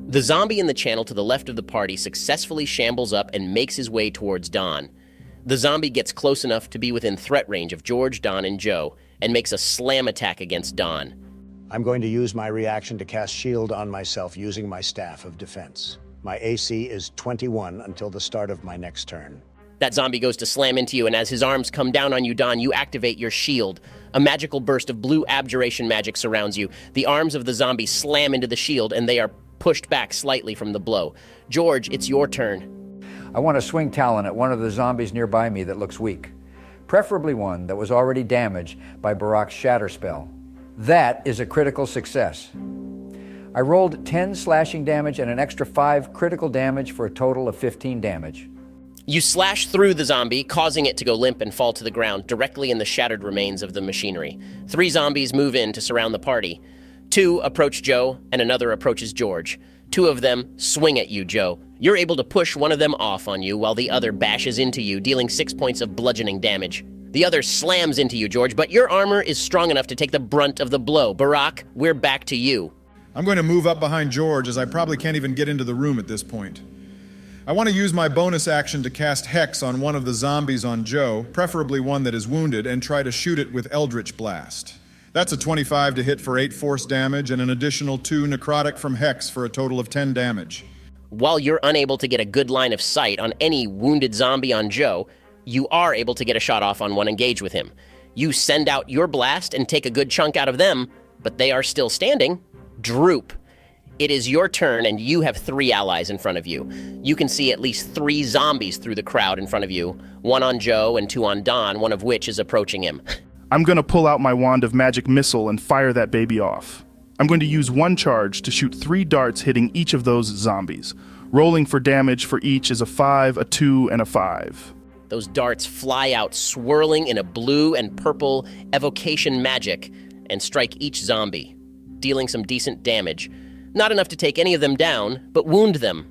The zombie in the channel to the left of the party successfully shambles up and makes his way towards Don. The zombie gets close enough to be within threat range of George, Don, and Joe, and makes a slam attack against Don. I'm going to use my reaction to cast shield on myself using my staff of defense. My AC is 21 until the start of my next turn. That zombie goes to slam into you, and as his arms come down on you, Don, you activate your shield. A magical burst of blue abjuration magic surrounds you. The arms of the zombie slam into the shield, and they are pushed back slightly from the blow. George, it's your turn. I want to swing talon at one of the zombies nearby me that looks weak, preferably one that was already damaged by Barak's shatter spell. That is a critical success. I rolled 10 slashing damage and an extra 5 critical damage for a total of 15 damage. You slash through the zombie, causing it to go limp and fall to the ground directly in the shattered remains of the machinery. 3 zombies move in to surround the party. 2 approach Joe, and another approaches George. 2 of them swing at you, Joe. You're able to push one of them off on you while the other bashes into you, dealing 6 points of bludgeoning damage. The other slams into you, George, but your armor is strong enough to take the brunt of the blow. Barak, we're back to you. I'm going to move up behind George, as I probably can't even get into the room at this point. I want to use my bonus action to cast Hex on one of the zombies on Joe, preferably one that is wounded, and try to shoot it with Eldritch Blast. That's a 25 to hit for 8 force damage and an additional 2 necrotic from Hex for a total of 10 damage. While you're unable to get a good line of sight on any wounded zombie on Joe, you are able to get a shot off on one engaged with him. You send out your blast and take a good chunk out of them, but they are still standing. Droop. It is your turn, and you have 3 allies in front of you. You can see at least 3 zombies through the crowd in front of you, 1 on Joe and 2 on Don, one of which is approaching him. I'm going to pull out my wand of magic missile and fire that baby off. I'm going to use 1 charge to shoot 3 darts hitting each of those zombies. Rolling for damage for each is a 5, a 2, and a 5. Those darts fly out, swirling in a blue and purple evocation magic, and strike each zombie, dealing some decent damage. Not enough to take any of them down, but wound them.